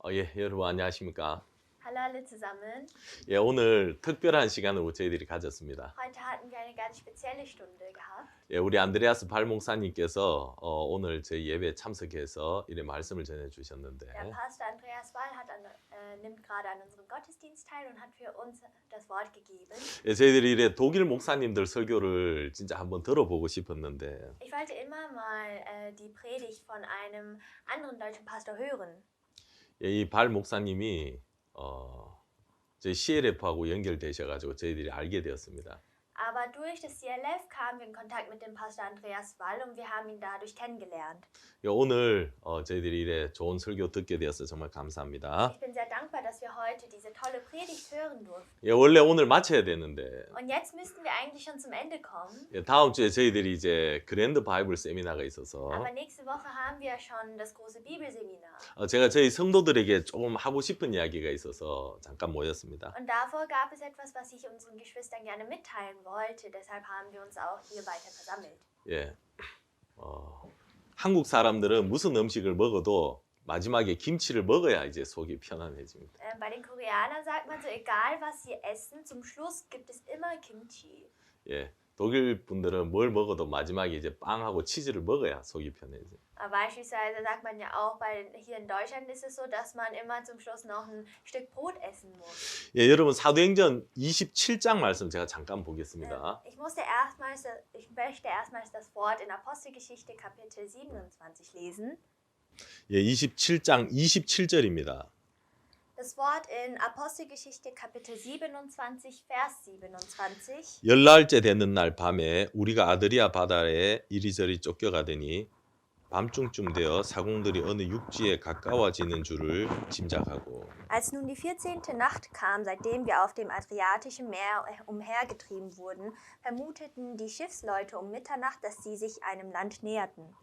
예, 여러분 안녕하십니까? Hallo alle zusammen. 예, 오늘 특별한 시간을 저희들이 가졌습니다. Heute hatten wir eine ganz spezielle Stunde gehabt. 예, 우리 안드레아스 발 목사님께서 오늘 저희 예배에 참석해서 이런 말씀을 전해 주셨는데, Der Pastor Andreas Wall nimmt gerade an unserem Gottesdienst teil und hat für uns das Wort gegeben. 예, 저희들이 이래 독일 목사님들 설교를 진짜 한번 들어보고 싶었는데, Ich wollte immer mal die Predigt von einem anderen deutschen Pastor hören. 예, 이 발 목사님이 저희 CLF하고 연결되셔가지고 저희들이 알게 되었습니다. Aber durch das CLF kamen wir in Kontakt mit dem Pastor Andreas Wall und wir haben ihn dadurch kennengelernt. 예, 오늘 저희들이 이래 좋은 설교 듣게 되어서 정말 감사합니다. Ich bin sehr dankbar, dass wir heute diese tolle Predigt hören durften. 예, 원래 오늘 마쳐야 되는데, Und jetzt müssten wir eigentlich schon zum Ende kommen. 예, 다음 주에 저희들이 이제 그랜드 바이블 세미나가 있어서 Aber nächste Woche haben wir schon das große Bibelseminar. 제가 저희 성도들에게 조금 하고 싶은 이야기가 있어서 잠깐 모였습니다. Und davor gab es etwas, was ich unseren Geschwistern gerne mitteilen wollte. Deshalb haben wir uns auch hier weiter versammelt. 예, 한국 사람들은 무슨 음식을 먹어도 마지막에 김치를 먹어야 이제 속이 편안해집니다. Bei den Koreanern sagt man so, egal was sie essen, zum Schluss gibt es immer Kimchi. 예, 독일 분들은 뭘 먹어도 마지막에 이제 빵하고 치즈를 먹어야 속이 편해져요. Beispielsweise sagt man ja auch, hier in Deutschland ist es so, dass man immer zum Schluss noch ein Stück Brot essen muss. 예, 여러분 사도행전 27장 말씀 제가 잠깐 보겠습니다. Ich möchte erstmals das Wort in Apostelgeschichte Kapitel 27 lesen. 예, 27장 27절입니다. Das Wort in Apostelgeschichte Kapitel 27, Vers 27. 열날째 되는 날 밤에 우리가 아드리아 바다에 이리저리 쫓겨가더니 밤중쯤 되어 사공들이 어느 육지에 가까워지는 줄을 짐작하고 Als nun die 14. Nacht kam, seitdem wir auf dem Adriatischen Meer umhergetrieben wurden, vermuteten die Schiffsleute um Mitternacht, dass sie sich einem Land näherten.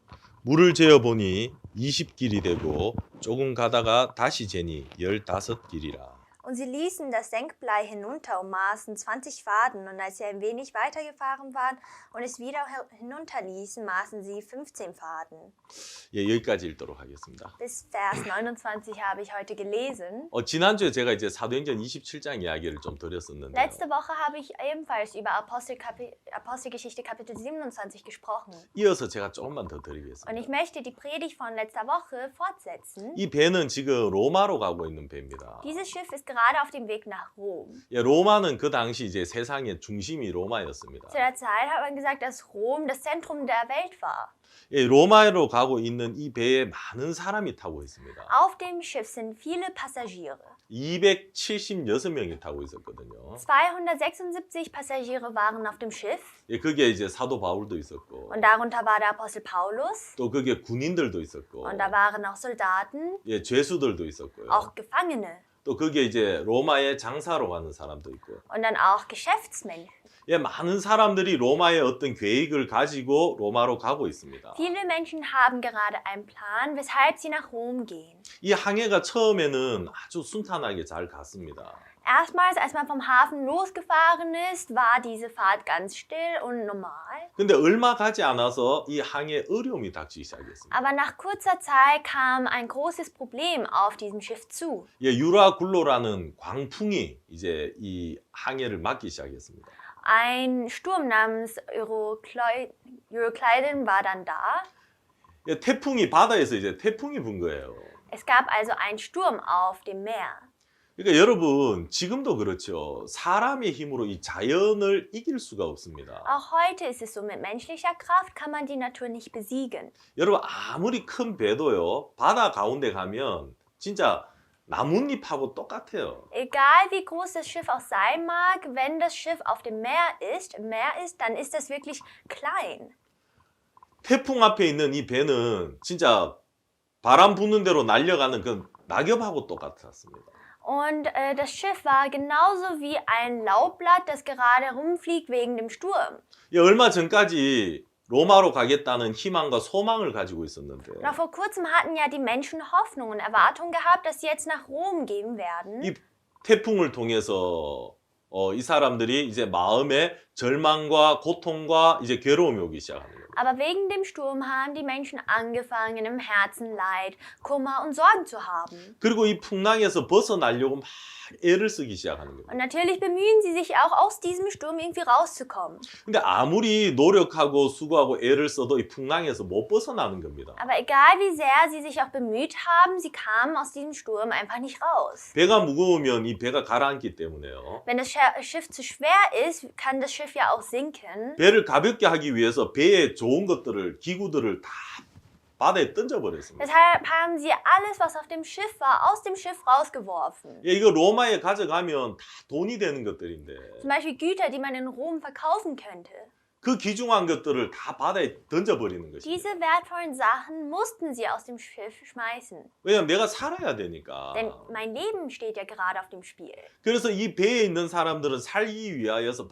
물을 재어보니 20길이 되고 조금 가다가 다시 재니 15길이라. Und sie ließen das Senkblei hinunter und maßen 20 Faden, und als sie ein wenig weitergefahren waren und es wieder hinunterließen, maßen sie 15 Faden. 예, 여기까지 읽도록 하겠습니다. Bis Vers 29 habe ich heute gelesen. 지난주에 제가 이제 사도행전 27장 이야기를 좀 드렸었는데 Letzte Woche habe ich ebenfalls über Apostelgeschichte Kapitel 27 gesprochen. 이어서 제가 조금만 더 Und 드리겠습니다. ich möchte die Predigt von letzter Woche fortsetzen. 이 배는 지금 로마로 가고 있는 배입니다. Dieses Schiff ist gerade auf dem Weg nach Rom. 예, 로마는 그 당시 이제 세상의 중심이 로마였습니다. Zu der Zeit hat man gesagt, dass Rom das Zentrum der Welt war. 예, 로마로 가고 있는 이 배에 많은 사람이 타고 있습니다. Auf dem Schiff sind viele Passagiere. 276명이 타고 있었거든요. 276 Passagiere waren auf dem Schiff. 예, 거기에 이제 사도 바울도 있었고, Und darunter war der Apostel Paulus. 또 거기에 군인들도 있었고, Und da waren auch Soldaten, 예, 죄수들도 있었고요. auch Gefangene. 또 거기에 이제 로마에 장사로 가는 사람도 있고, Und dann auch Geschäftsmenschen. 예, 많은 사람들이 로마의 어떤 계획을 가지고 로마로 가고 있습니다. Viele Menschen haben gerade einen Plan, weshalb sie nach Rom gehen. 이 항해가 처음에는 아주 순탄하게 잘 갔습니다. Erstmals, als man vom Hafen losgefahren ist, war diese Fahrt ganz still und normal. 근데 얼마 가지 않아서 이 항해에 어려움이 닥치기 시작했습니다. Aber nach kurzer Zeit kam ein großes Problem auf diesem Schiff zu. 예, 유라굴로라는 광풍이 이제 이 항해를 막기 시작했습니다. Ein Sturm namens Euroclydon war dann da. 예, 태풍이 바다에서 이제 태풍이 분 거예요. Es gab also einen Sturm auf dem Meer. 그러니까 여러분 지금도 그렇죠. 사람의 힘으로 이 자연을 이길 수가 없습니다. Auch heute ist es so, mit menschlicher Kraft kann man die Natur nicht besiegen. 여러분 아무리 큰 배도요. 바다 가운데 가면 진짜 나뭇잎하고 똑같아요. Egal wie groß das Schiff auch sein mag, wenn das Schiff auf dem Meer ist, dann ist das wirklich klein. 태풍 앞에 있는 이 배는 진짜 바람 부는 대로 날려가는 그 낙엽하고 똑같았습니다. Und das Schiff war genauso wie ein Laubblatt, das gerade rumfliegt wegen dem Sturm. 예, 얼마 전까지 로마로 가겠다는 희망과 소망을 가지고 있었는데 Noch vor kurzem hatten ja die Menschen Hoffnung und Erwartung gehabt, dass sie jetzt nach Rom gehen werden. 이 태풍을 통해서 이 사람들이 이제 마음에 절망과 고통과 이제 괴로움이 오기 시작하는 겁니다. Aber wegen dem Sturm haben die Menschen angefangen, im Herzen Leid, Kummer und Sorgen zu haben. 그리고 이 풍랑에서 벗어나려고 막 애를 쓰기 시작하는 겁니다. Und natürlich bemühen sie sich auch, aus diesem Sturm irgendwie rauszukommen. 근데 아무리 노력하고 수고하고 애를 써도 이 풍랑에서 못 벗어나는 겁니다. Aber egal wie sehr sie sich auch bemüht haben, sie kamen aus diesem Sturm einfach nicht raus. 배가 무거우면 이 배가 가라앉기 때문에요. Wenn das Schiff zu schwer ist, kann das Schiff ja auch sinken. 배를 가볍게 하기 위해서 배에 좋은 것들을, 기구들을 다 바다에 던져버렸습니다. Deshalb haben sie alles, was auf dem Schiff war, aus dem Schiff rausgeworfen. 예, 이거 로마에 가져가면 다 돈이 되는 것들인데 Zum Beispiel Güter, die man in Rom verkaufen könnte. 그 귀중한 것들을 다 바다에 던져버리는 것입니다. Diese wertvollen Sachen mussten sie aus dem Schiff schmeißen. 왜냐면 내가 살아야 되니까. Denn mein Leben steht ja gerade auf dem Spiel. 그래서 이 배에 있는 사람들은 살기 위하여서 막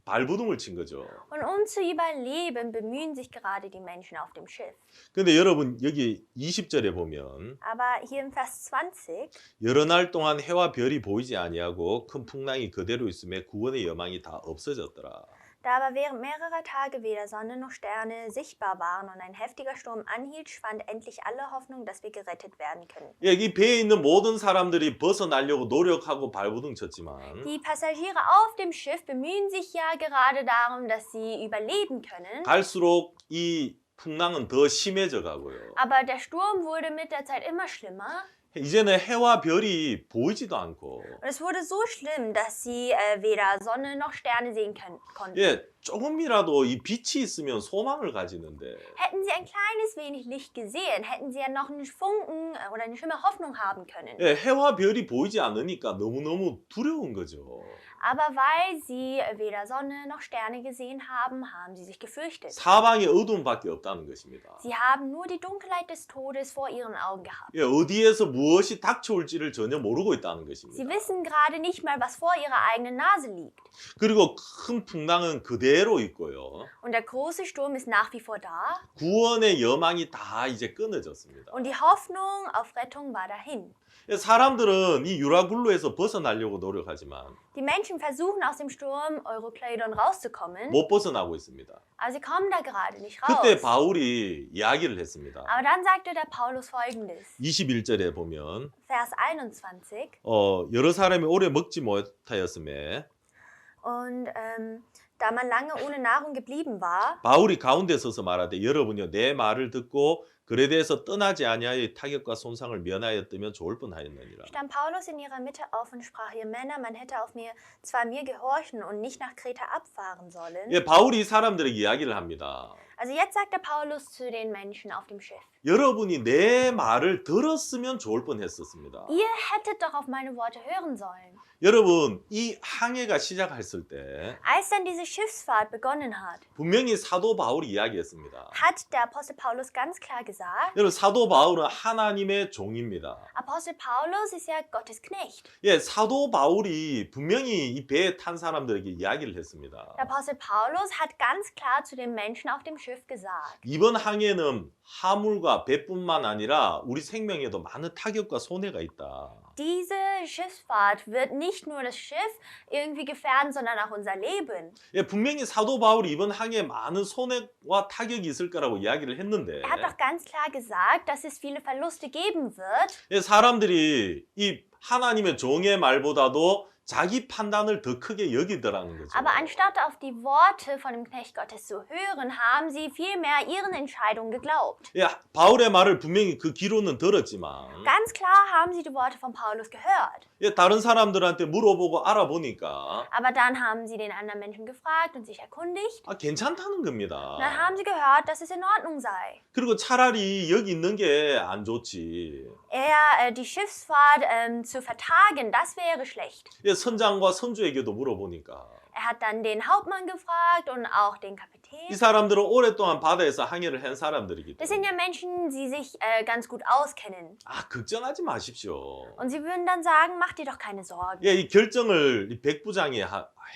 발버둥을 친 거죠. Und um zu überleben, bemühen sich gerade die Menschen auf dem Schiff. 근데 여러분 여기 20절에 보면 Aber hier im Vers 20, 여러 날 동안 해와 별이 보이지 아니하고 큰 풍랑이 그대로 있음에 구원의 여망이 다 없어졌더라. da aber während mehrerer Tage weder Sonne noch Sterne sichtbar waren und ein heftiger Sturm anhielt, schwand endlich alle Hoffnung, dass wir gerettet werden können. 예, 이 배에 있는 모든 사람들이 벗어나려고 노력하고 발버둥 쳤지만 Die Passagiere auf dem Schiff bemühen sich ja gerade darum, dass sie überleben können. 갈수록 이 풍랑은 더 심해져 가고요. Aber der Sturm wurde mit der Zeit immer schlimmer. 이제는 해와 별이 보이지도 않고 Und es wurde so schlimm, dass sie weder Sonne noch Sterne sehen konnten. 예, 조금이라도 이 빛이 있으면 소망을 가지는데 Hätten sie ein kleines wenig Licht gesehen, hätten sie ja noch einen Funken oder eine schöne Hoffnung haben können. 예, 해와 별이 보이지 않으니까 너무너무 두려운 거죠. Aber weil sie weder Sonne noch Sterne gesehen haben, haben sie sich gefürchtet. 사방에 어두움밖에 없다는 것입니다. Sie haben nur die Dunkelheit des Todes vor ihren Augen gehabt. 예, 어디에서 무엇이 닥쳐올지를 전혀 모르고 있다는 Sie 것입니다. wissen gerade nicht mal, was vor ihrer eigenen Nase liegt. 그리고 큰 풍랑은 그대로 있고요. Und der große Sturm ist nach wie vor da. 구원의 여망이 다 이제 끊어졌습니다. Und die Hoffnung auf Rettung war dahin. 예, 사람들은 이 유라굴로에서 벗어나려고 노력하지만 Die Menschen versuchen aus dem Sturm Euroclydon rauszukommen, 못 벗어나고 있습니다. aber sie kommen da gerade nicht 그때 raus. 바울이 이야기를 했습니다. Aber dann sagte der Paulus folgendes, 21절에 보면 Vers 21. 여러 사람이 오래 먹지 못하였음에 Und da man lange ohne Nahrung geblieben war, 바울이 가운데 서서 말하되 여러분이요 내 말을 듣고 글에 대해서 떠나지 아니하여 타격과 손상을 면하였다면 좋을 뻔하였느니라. stand Paulus in ihrer Mitte auf und sprach, ihr Männer, man hätte auf zwar mir gehorchen und nicht nach Kreta abfahren sollen. 예, 바울이 사람들에게 이야기를 합니다. Also jetzt sagt der Paulus zu den Menschen auf dem Schiff, 여러분이 내 말을 들었으면 좋을 뻔했었습니다. ihr hättet doch auf meine Worte hören sollen. 여러분 이 항해가 시작했을 때 Als dann diese Schiffsfahrt begonnen hat, 분명히 사도 바울이 이야기했습니다. hat der Apostel Paulus ganz klar gesagt, 여러분 사도 바울은 하나님의 종입니다. Apostel Paulus ist ja Gottes Knecht. 예, 사도 바울이 분명히 이 배에 탄 사람들에게 이야기를 했습니다. Der Apostel Paulus hat ganz klar zu den Menschen auf dem Schiff gesagt, 이번 항해는 하물과 배뿐만 아니라 우리 생명에도 많은 타격과 손해가 있다. diese Schiffsfahrt wird nicht nur das Schiff irgendwie gefährden, sondern auch unser Leben. 예, 분명히 사도 바울이 이번 항해에 많은 손해와 타격이 있을 거라고 이야기를 했는데 Er hat doch ganz klar gesagt, dass es viele Verluste geben wird. 예, 사람들이 이 하나님의 종의 말보다도 자기 판단을 더 크게 여기더라는 거죠. Aber anstatt auf die Worte von dem Knecht Gottes zu hören, haben sie vielmehr ihren Entscheidungen geglaubt. 예, 바울의 말을 분명히 그 귀로는 들었지만 Ganz klar haben sie die Worte von Paulus gehört. 예, 다른 사람들한테 물어보고 알아보니까 Aber dann haben sie den anderen Menschen gefragt und sich erkundigt. 괜찮다는 겁니다. Dann haben sie gehört, dass es in Ordnung sei. 그리고 차라리 여기 있는 게 안 좋지. Die Schiffsfahrt zu vertagen, das wäre schlecht. 예, 선장과 선주에게도 물어보니까 Er hat dann den Hauptmann gefragt und auch den 이 Kapitän. 사람들은 오랫동안 바다에서 항해를 한 사람들이기 Das sind 때문에 ja Menschen, die sich ganz gut auskennen. 걱정하지 마십시오. Und sie würden dann sagen, mach dir doch keine Sorgen. 예, 이 결정을 이 백부장이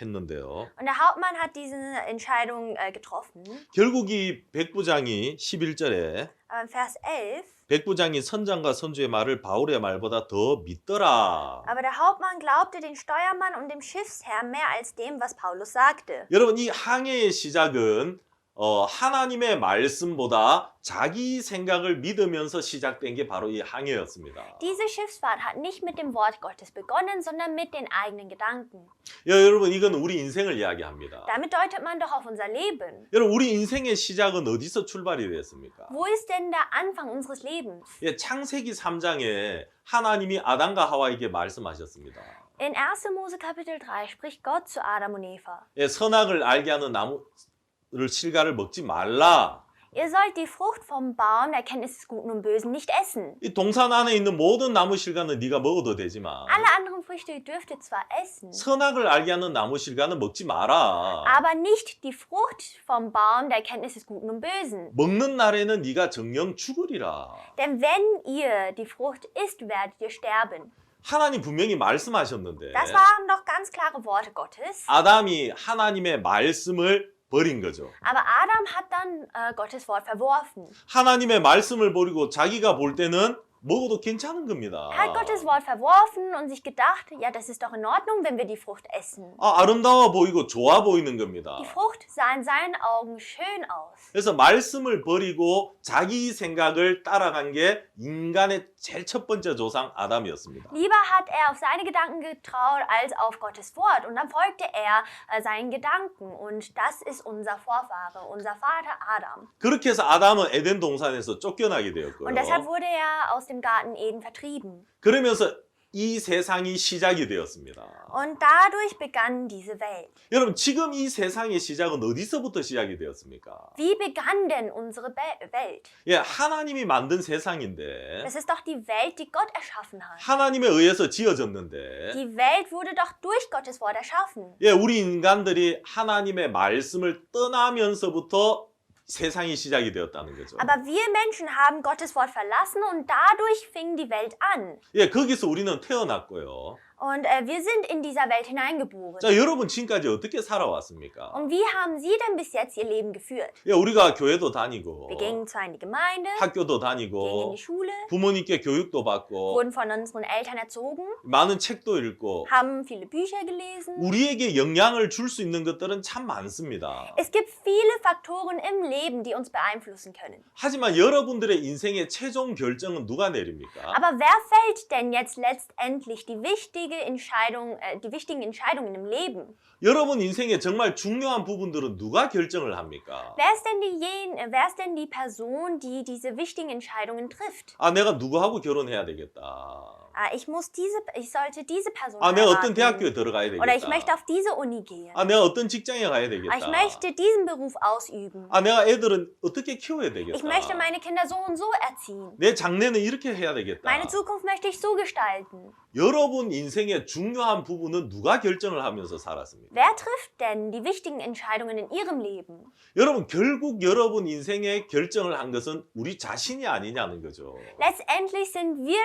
했는데요. Und der Hauptmann hat diese Entscheidung getroffen. 결국 이 백부장이 11절에 Aber in Vers 11, 백부장이 선장과 선주의 말을 바울의 말보다 더 믿더라. aber der Hauptmann glaubte den Steuermann und dem Schiffsherrn mehr als dem, was Paulus sagte. 여러분, 이 항해의 시작은 하나님의 말씀보다 자기 생각을 믿으면서 시작된 게 바로 이 항해였습니다. Diese Schiffsfahrt hat nicht mit dem Wort Gottes begonnen, sondern mit den eigenen Gedanken. 여러분, 이건 우리 인생을 이야기합니다. Damit deutet man doch auf unser Leben. 여러분, 우리 인생의 시작은 어디서 출발이 됐습니까? Wo ist denn der Anfang unseres Lebens? 창세기 3장에 하나님이 아담과 하와에게 말씀하셨습니다. In 1. Mose Kapitel 3 spricht Gott zu Adam und Eva. 선악을 알게 하는 나무를 실과를 먹지 말라. Ihr sollt die Frucht vom Baum der Erkenntnis des Guten und Bösen nicht essen. 이 동산 안에 있는 모든 나무 실과는 네가 먹어도 되지만 Alle anderen Früchte dürft ihr zwar essen, 선악을 알게 하는 나무 실과는 먹지 마라. aber nicht die Frucht vom Baum der Erkenntnis des Guten und Bösen. 먹는 날에는 네가 정녕 죽으리라. Denn wenn ihr die Frucht isst, werdet ihr sterben. 하나님 분명히 말씀하셨는데 Das waren doch ganz klare Worte Gottes. 아담이 하나님의 말씀을 버린 거죠. Aber Adam hat dann Gottes Wort verworfen. 하나님의 말씀을 버리고 자기가 볼 때는 먹어도 괜찮은 겁니다. Er hat Gottes Wort verworfen und sich gedacht, ja, das ist doch in Ordnung, wenn wir die Frucht essen. 아름다워 보이고 좋아 보이는 겁니다. Die Frucht sah in seinen Augen schön aus. 그래서 말씀을 버리고 자기 생각을 따라간 게 인간의 제일 첫 번째 조상 아담이었습니다. Lieber hat er auf seine Gedanken getraut als auf Gottes Wort. Und dann folgte er seinen Gedanken. Und das ist unser Vorfahre, unser Vater Adam. 그렇게 해서 아담은 에덴 동산에서 쫓겨나게 되었고요. Und deshalb wurde er aus dem Garten Eden vertrieben. 그러면서 이 세상이 시작이 되었습니다. Und dadurch begann diese Welt. 여러분, 지금 이 세상의 시작은 어디서부터 시작이 되었습니까? Wie begann denn unsere Welt? 하나님이 만든 세상인데 Das ist doch die Welt, die Gott erschaffen hat. 하나님에 의해서 지어졌는데 Die Welt wurde doch durch Gottes Wort erschaffen. 우리 인간들이 하나님의 말씀을 떠나면서부터 세상이 시작이 되었다는 거죠. Aber wir Menschen haben Gottes Wort verlassen und dadurch fing die Welt an. 거기서 우리는 태어났고요. Und wir sind in dieser Welt hineingeboren. 자, 여러분 지금까지 어떻게 살아왔습니까? Und wie haben Sie denn bis jetzt Ihr Leben geführt? 우리가 교회도 다니고 Wir gingen zwar in die Gemeinde, 학교도 gingen in 다니고 die Schule, 부모님께 교육도 받고 wurden von unseren Eltern erzogen, 많은 책도 읽고 haben viele Bücher gelesen. 우리에게 영향을 줄 수 있는 것들은 참 많습니다. Es gibt viele Faktoren im Leben, die uns beeinflussen können. 하지만 여러분들의 인생의 최종 결정은 누가 내립니까? Aber wer fällt denn jetzt letztendlich die wichtigen Entscheidungen im Leben? 여러분 인생의 정말 중요한 부분들은 누가 결정을 합니까? Wer ist denn die Person, die diese wichtigen Entscheidungen trifft? 내가 누구하고 결혼해야 되겠다. Ich sollte diese Person 내가 어떤 heiraten. 대학교에 들어가야 Oder ich 되겠다. möchte auf diese Uni gehen. 내가 어떤 직장에 가야 Ich 되겠다. möchte diesen Beruf ausüben. 내가 애들은 어떻게 키워야 되겠다. Ich möchte meine Kinder so und so erziehen. 내 장래는 이렇게 해야 되겠다. Meine Zukunft möchte ich so gestalten. 여러분 인생의 중요한 부분은 누가 결정을 하면서 살았습니까? Wer trifft denn die wichtigen Entscheidungen in ihrem Leben? 여러분 결국 여러분 인생의 결정을 한 것은 우리 자신이 아니냐는 거죠. Letztendlich sind wir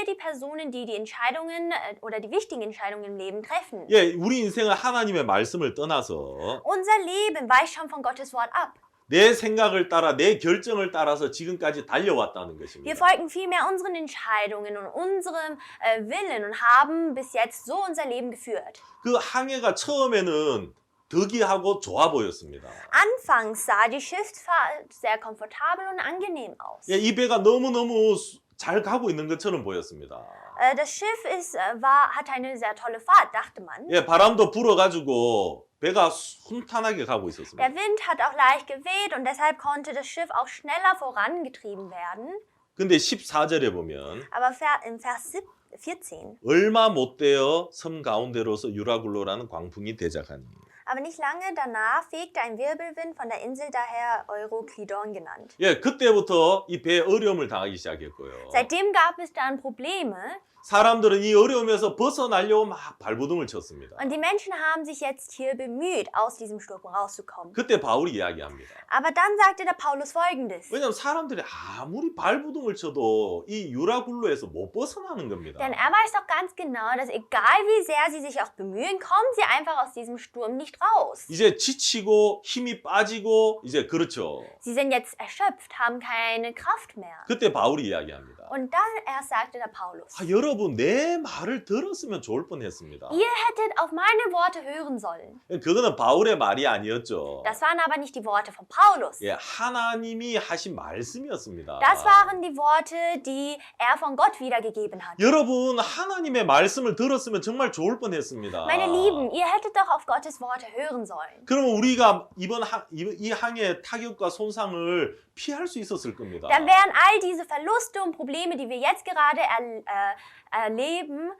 die Personen, die die Entscheidungen oder die wichtigen Entscheidungen im Leben treffen. 우리 인생은 하나님의 말씀을 떠나서 Unser Leben weicht schon von Gottes Wort ab. 내 생각을 따라 내 결정을 따라서 지금까지 달려왔다는 Wir 것입니다. folgen vielmehr unseren Entscheidungen und unserem Willen und haben bis jetzt so unser Leben geführt. 그 항해가 처음에는 득이하고 좋아 보였습니다. Anfangs sah die Schiffsfahrt sehr komfortabel und angenehm aus. 이 배가 너무너무 잘 가고 있는 것처럼 보였습니다. Das Schiff hatte eine sehr tolle Fahrt, dachte man. 바람도 불어가지고 배가 순탄하게 가고 있었습니다. Der Wind hat auch leicht geweht und deshalb konnte das Schiff auch schneller vorangetrieben werden. 근데 14절에 보면 Aber in Vers 14. 얼마 못 되어 섬 가운데로서 유라굴로라는 광풍이 대작하니. Aber nicht lange danach fegte ein Wirbelwind von der Insel daher Euroclydon genannt. 그때부터 이 배에 어려움을 당하기 시작했고요. Seitdem gab es dann Probleme. 사람들은 이 어려움에서 벗어나려고 막 발버둥을 쳤습니다. Und die Menschen haben sich jetzt hier bemüht, aus diesem Sturm rauszukommen. 그때 바울이 이야기합니다. Aber dann sagte der Paulus Folgendes. 왜냐하면 사람들이 아무리 발버둥을 쳐도 이 유라굴로에서 못 벗어나는 겁니다. Denn er weiß doch ganz genau, dass egal wie sehr sie sich auch bemühen, kommen sie einfach aus diesem Sturm nicht nicht raus. 이제 지치고 힘이 빠지고 이제 그렇죠. Sie sind jetzt erschöpft, haben keine Kraft mehr. 그때 바울이 이야기합니다. Und dann erst sagte der Paulus, 여러분 내 말을 들었으면 좋을 뻔했습니다. ihr hättet auf meine Worte hören sollen. 그거는 바울의 말이 아니었죠. Das waren aber nicht die Worte von Paulus. 예, 하나님이 하신 말씀이었습니다. Das waren die Worte, die er von Gott wiedergegeben hat. 여러분 하나님의 말씀을 들었으면 정말 좋을 뻔했습니다. Meine Lieben, ihr hättet doch auf Gottes Worte hören sollen. 그러면 우리가 이 항해 타격과 손상을 피할 수 있었을 겁니다. Dann wären all diese Verluste und Probleme, die wir jetzt gerade erleben,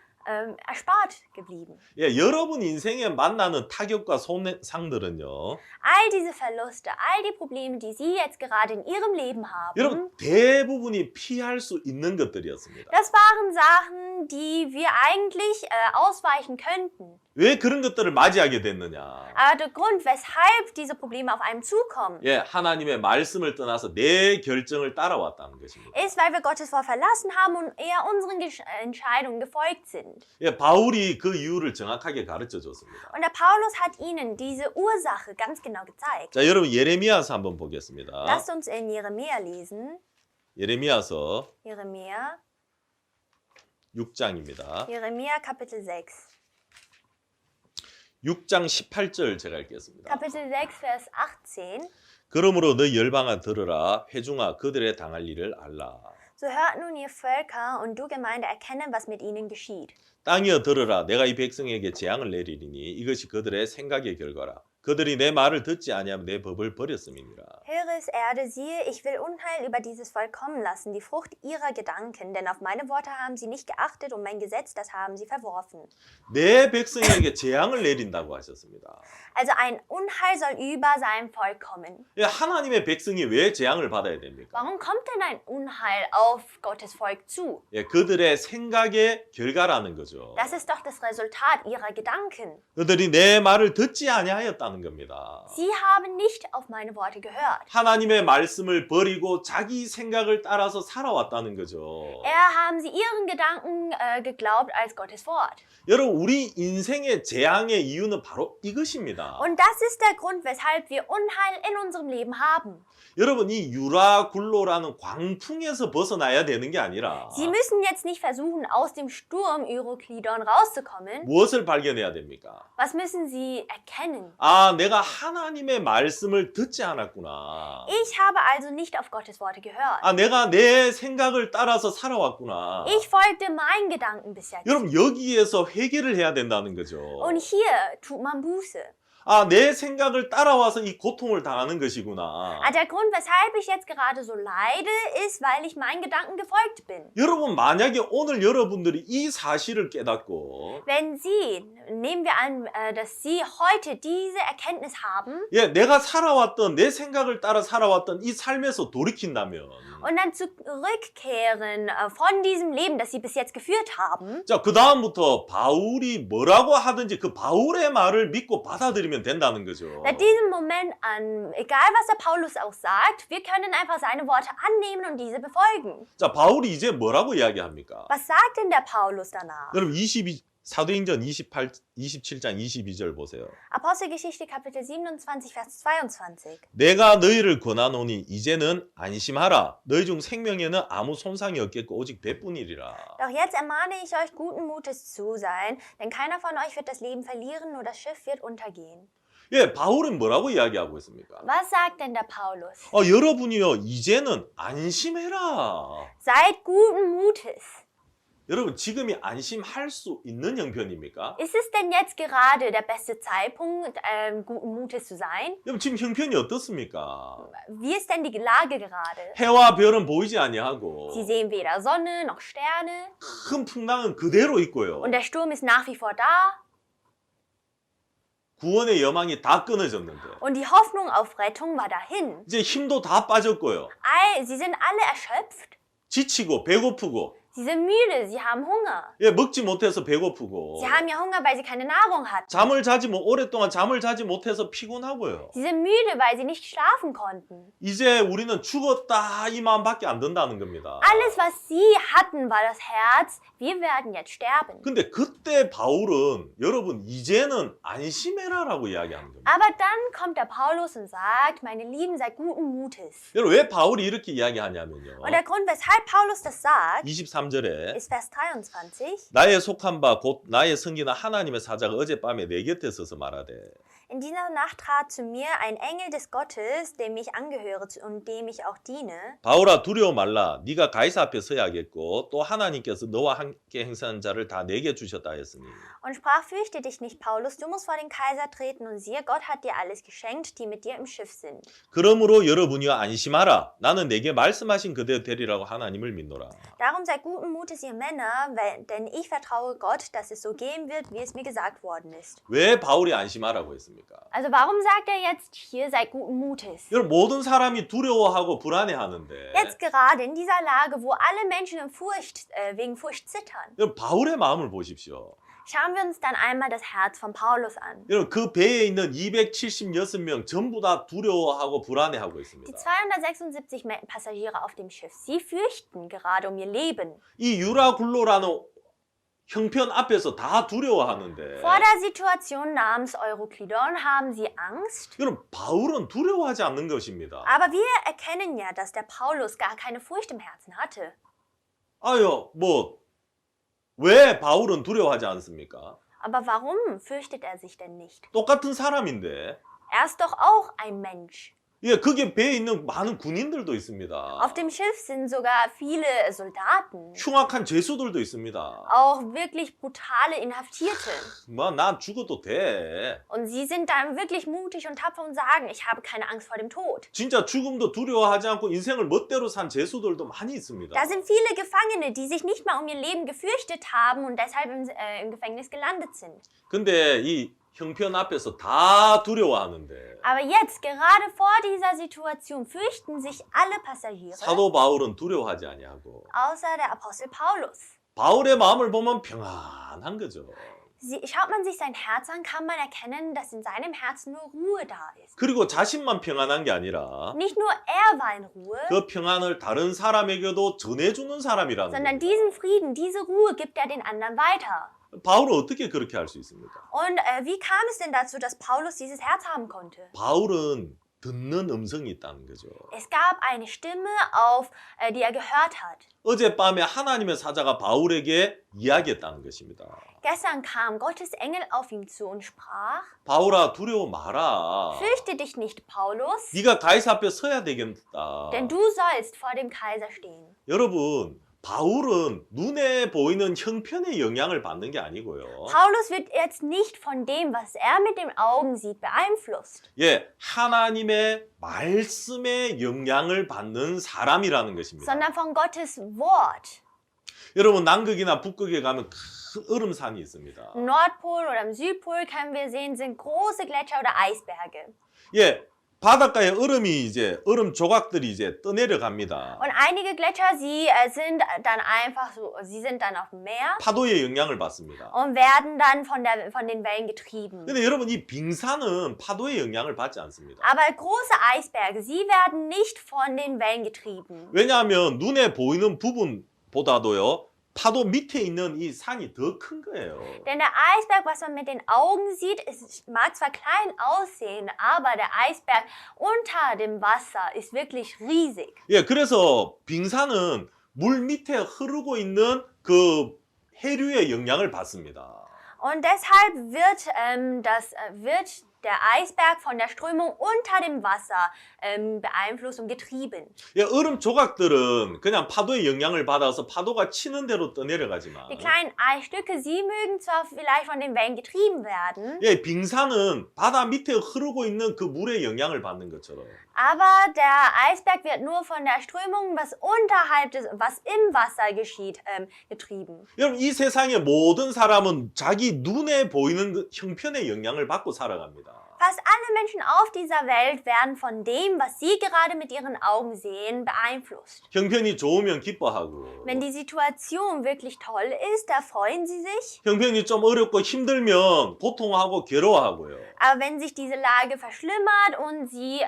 erspart geblieben. 예, 여러분 인생에 만나는 타격과 손상들은요. All diese Verluste, all die Probleme, die Sie jetzt gerade in Ihrem Leben haben, 여러분 대부분이 피할 수 있는 것들이었습니다. das waren Sachen, die wir eigentlich ausweichen könnten. 왜 그런 것들을 맞이하게 됐느냐? Aber der Grund, weshalb diese Probleme auf einem zukommen, 예, 하나님의 말씀을 떠나서 내 결정을 따라왔다는 것입니다. ist, weil wir Gottes Wort verlassen haben und eher unseren Entscheidungen gefolgt sind. 예, 바울이 그 이유를 정확하게 가르쳐 줬습니다. Und der Paulus hat ihnen diese Ursache ganz genau gezeigt. 자, 여러분 예레미야서 한번 보겠습니다. Lasst uns in Jeremia lesen. 예레미야서 Jeremia 6장입니다. Jeremia Kapitel 6. 6장 18절 제가 읽겠습니다. Kapitel 6, Vers 18. 그러므로 너 열방아 들으라 회중아 그들의 당할 일을 알라. So hört nun ihr Völker und du Gemeinde erkennen, was mit ihnen geschieht. 땅이여 들으라 내가 이 백성에게 재앙을 내리리니 이것이 그들의 생각의 결과라. 그들이 내 말을 듣지 아니하면 내 법을 버렸음이니라. Höre es, Erde, siehe, ich will Unheil über dieses Volk kommen lassen, die Frucht ihrer Gedanken, denn auf meine Worte haben sie nicht geachtet und mein Gesetz, das haben sie verworfen. 내 백성에게 재앙을 내린다고 하셨습니다. Also ein Unheil soll über sein Volk kommen. 예, 하나님의 백성이 왜 재앙을 받아야 됩니까? Warum kommt denn ein Unheil auf Gottes Volk zu? 예, 그들의 생각의 결과라는 거죠. Das ist doch das Resultat ihrer Gedanken. 그들이 내 말을 듣지 아니하였다는 겁니다. Sie haben nicht auf meine Worte gehört. 하나님의 말씀을 버리고 자기 생각을 따라서 살아왔다는 거죠. Haben sie ihren Gedanken geglaubt als Gottes Wort. 여러분 우리 인생의 재앙의 이유는 바로 이것입니다. Und das ist der Grund, weshalb wir Unheil in unserem Leben haben. 여러분 이 유라굴로라는 광풍에서 벗어나야 되는 게 아니라 Sie müssen jetzt nicht versuchen, aus dem Sturm Euroclidon rauszukommen. 무엇을 발견해야 됩니까? Was müssen sie erkennen? 아, 내가 하나님의 말씀을 듣지 않았구나. Ich habe also nicht auf Gottes Worte gehört. 아, 내가 내 생각을 따라서 살아왔구나. Ich folgte meinen Gedanken bis jetzt. 여러분 여기에서 회개를 해야 된다는 거죠. Und hier tut man Buße. 아, 내 생각을 따라와서 이 고통을 당하는 것이구나. Der Grund, weshalb ich jetzt gerade so leide, ist, weil ich meinen Gedanken gefolgt bin. 여러분 만약에 오늘 여러분들이 이 사실을 깨닫고 Wenn Sie, nehmen wir an, dass Sie heute diese Erkenntnis haben 예, 내가 살아왔던 내 생각을 따라 살아왔던 이 삶에서 돌이킨다면 und dann zurückkehren von diesem Leben, das Sie bis jetzt geführt haben, 자, 그 다음부터 바울이 뭐라고 하든지 그 바울의 말을 믿고 받아들이면 된다는 거죠. seit diesem Moment an, egal was der Paulus auch sagt, wir können einfach seine Worte annehmen und diese befolgen. 자, 바울이 이제 뭐라고 이야기합니까? Was sagt denn der Paulus danach? 여러분 사도행전 27장 22절 보세요. Apostelgeschichte Kapitel 27, Vers 22. 내가 너희를 권하노니 이제는 안심하라. 너희 중 생명에는 아무 손상이 없겠고 오직 배뿐이리라. Doch jetzt ermahne ich euch, guten Mutes zu sein, denn keiner von euch wird das Leben verlieren, nur das Schiff wird untergehen. 예, 바울은 뭐라고 이야기하고 있습니까? Was sagt denn der Paulus? 여러분이요, 이제는 안심해라. Seid guten Mutes. 여러분, 지금이 안심할 수 있는 형편입니까? Ist es denn jetzt gerade der beste Zeitpunkt, guten Mutes zu sein? 여러분, 지금 형편이 어떻습니까? Wie ist denn die Lage gerade? 해와 별은 보이지 아니하고 Sie sehen weder Sonne noch Sterne 큰 풍랑은 그대로 있고요. und der Sturm ist nach wie vor da 구원의 여망이 다 끊어졌는데 und die Hoffnung auf Rettung war dahin. 이제 힘도 다 빠졌고요. Sie sind alle erschöpft. 지치고 배고프고 Sie sind müde, sie haben Hunger. 예, 먹지 못해서 배고프고 Sie haben ja Hunger, weil sie keine Nahrung hatten. 오랫동안 잠을 자지 못해서 피곤하고요. Sie sind müde, weil sie nicht schlafen konnten. 이제 우리는 죽었다 이 마음밖에 안 든다는 겁니다. Alles, was sie hatten, war das Herz, wir werden jetzt sterben. 근데 그때 바울은 여러분 이제는 안심해라라고 이야기하는 겁니다. Aber dann kommt der Paulus und sagt, meine Lieben, seid guten Mutes. 여러분 왜 바울이 이렇게 이야기하냐면요. Und der Grund, weshalb Paulus das sagt, 23절에 ist Vers 23. 나의 속한 바 곧 나의 성기나 하나님의 사자가 어젯밤에 내 곁에 서서 말하되 In dieser Nacht trat zu mir ein Engel des Gottes, dem ich angehöre und dem ich auch diene. 바울아 두려워 말라 네가 가이사 앞에 서야겠고 또 하나님께서 너와 함께 행사한 자를 다 내게 주셨다 했으니 Und sprach, fürchte dich nicht, Paulus, du musst vor den Kaiser treten und siehe, Gott hat dir alles geschenkt, die mit dir im Schiff sind. 그러므로 여러분이여 안심하라 나는 내게 말씀하신 그대로 되리라고 하나님을 믿노라. Darum seid guten Mutes, ihr Männer, denn ich vertraue Gott, dass es so gehen wird, wie es mir gesagt worden ist. 왜 바울이 안심하라고 했습니까? Also warum sagt er jetzt hier, seid guten Mutes? 여러분 모든 사람이 두려워하고 불안해하는데 Jetzt gerade in dieser Lage, wo alle Menschen wegen Furcht zittern. 여러분 바울의 마음을 보십시오. Schauen wir uns dann einmal das Herz von Paulus an. 여러분 그 배에 있는 276명 전부 다 두려워하고 불안해하고 있습니다. Die 276 Passagiere auf dem Schiff, sie fürchten gerade um ihr Leben. 이 유라굴로라는 형편 앞에서 다 두려워하는데 Vor der Situation namens Euroclidon haben sie Angst. 여러분 바울은 두려워하지 않는 것입니다. Aber wir erkennen ja, dass der Paulus gar keine Furcht im Herzen hatte. 아유 왜 바울은 두려워하지 않습니까? Aber warum fürchtet er sich denn nicht? 똑같은 사람인데 Er ist doch auch ein Mensch. 예, 거기에 배에 있는 많은 군인들도 있습니다. Auf dem Schiff sind sogar viele Soldaten. 흉악한 죄수들도 있습니다. Auch wirklich brutale Inhaftierte. 난 죽어도 돼. Und sie sind dann wirklich mutig und tapfer und sagen, ich habe keine Angst vor dem Tod. 진짜 죽음도 두려워하지 않고 인생을 멋대로 산 죄수들도 많이 있습니다. Da sind viele Gefangene, die sich nicht mal um ihr Leben gefürchtet haben und deshalb im Gefängnis gelandet sind. 근데 이 형편 앞에서 다 두려워하는데 Aber jetzt, gerade vor dieser Situation, fürchten sich alle Passagiere, 사도 바울은 두려워하지 아니하고 außer der Apostel Paulus. 바울의 마음을 보면 평안한 거죠. Schaut man sich sein Herz an, kann man erkennen, dass in seinem Herzen nur Ruhe da ist. 그리고 자신만 평안한 게 아니라 Nicht nur er war in Ruhe, 그 평안을 다른 사람에게도 전해주는 사람이라는 sondern 거예요. diesen Frieden, diese Ruhe gibt er den anderen weiter. 바울은 어떻게 그렇게 할 수 있습니까? Und wie kam es denn dazu, dass Paulus dieses Herz haben konnte? 바울은 듣는 음성이 있다는 거죠. Es gab eine Stimme, die er gehört hat. 어젯밤에 하나님의 사자가 바울에게 이야기했다는 것입니다. Gestern kam Gottes Engel auf ihn zu und sprach, 바울아 두려워 마라. fürchte dich nicht, Paulus, 네가 가이사 앞에 서야 되겠다. denn du sollst vor dem Kaiser stehen. 여러분 바울은 눈에 보이는 형편의 영향을 받는 게 아니고요. Paulus wird jetzt nicht von dem, was er mit den Augen sieht, beeinflusst, 예, 하나님의 말씀의 영향을 받는 사람이라는 것입니다. sondern von Gottes Wort. 여러분 남극이나 북극에 가면 큰 얼음산이 있습니다. Im Nordpol oder im Südpol können wir sehen, sind große Gletscher oder Eisberge. 예, 바닷가에 얼음 조각들이 이제 떠내려갑니다. Und einige Gletscher, sie sind dann auf dem Meer 파도의 영향을 받습니다. und werden dann von den Wellen getrieben. 근데 여러분 이 빙산은 파도의 영향을 받지 않습니다. Aber große Eisberge, sie werden nicht von den Wellen getrieben. 왜냐하면 눈에 보이는 부분보다도요. 파도 밑에 있는 이 산이 더 큰 거예요. Denn der Eisberg, was man mit den Augen sieht, mag zwar klein aussehen, aber der Eisberg unter dem Wasser ist wirklich riesig. 예, 그래서 빙산은 물 밑에 흐르고 있는 그 해류의 영향을 받습니다. Und deshalb wird der Eisberg von der Strömung unter dem Wasser beeinflusst und getrieben. 예, 얼음 조각들은 그냥 파도의 영향을 받아서 파도가 치는 대로 떠내려가지만 Die kleinen Eisstücke, sie mögen zwar vielleicht von den Wellen getrieben werden, 예, 빙산은 바다 밑에 흐르고 있는 그 물의 영향을 받는 것처럼 aber der Eisberg wird nur von der Strömung, was im Wasser geschieht, getrieben. 여러분 이 세상의 모든 사람은 자기 눈에 보이는 그 형편의 영향을 받고 살아갑니다. Fast alle Menschen auf dieser Welt werden von dem, was sie gerade mit ihren Augen sehen, beeinflusst. 형편이 좋으면 기뻐하고 Wenn die Situation wirklich toll ist, da freuen sie sich. 형편이 좀 어렵고 힘들면 고통하고 괴로워하고요. Aber wenn sich diese Lage verschlimmert und sie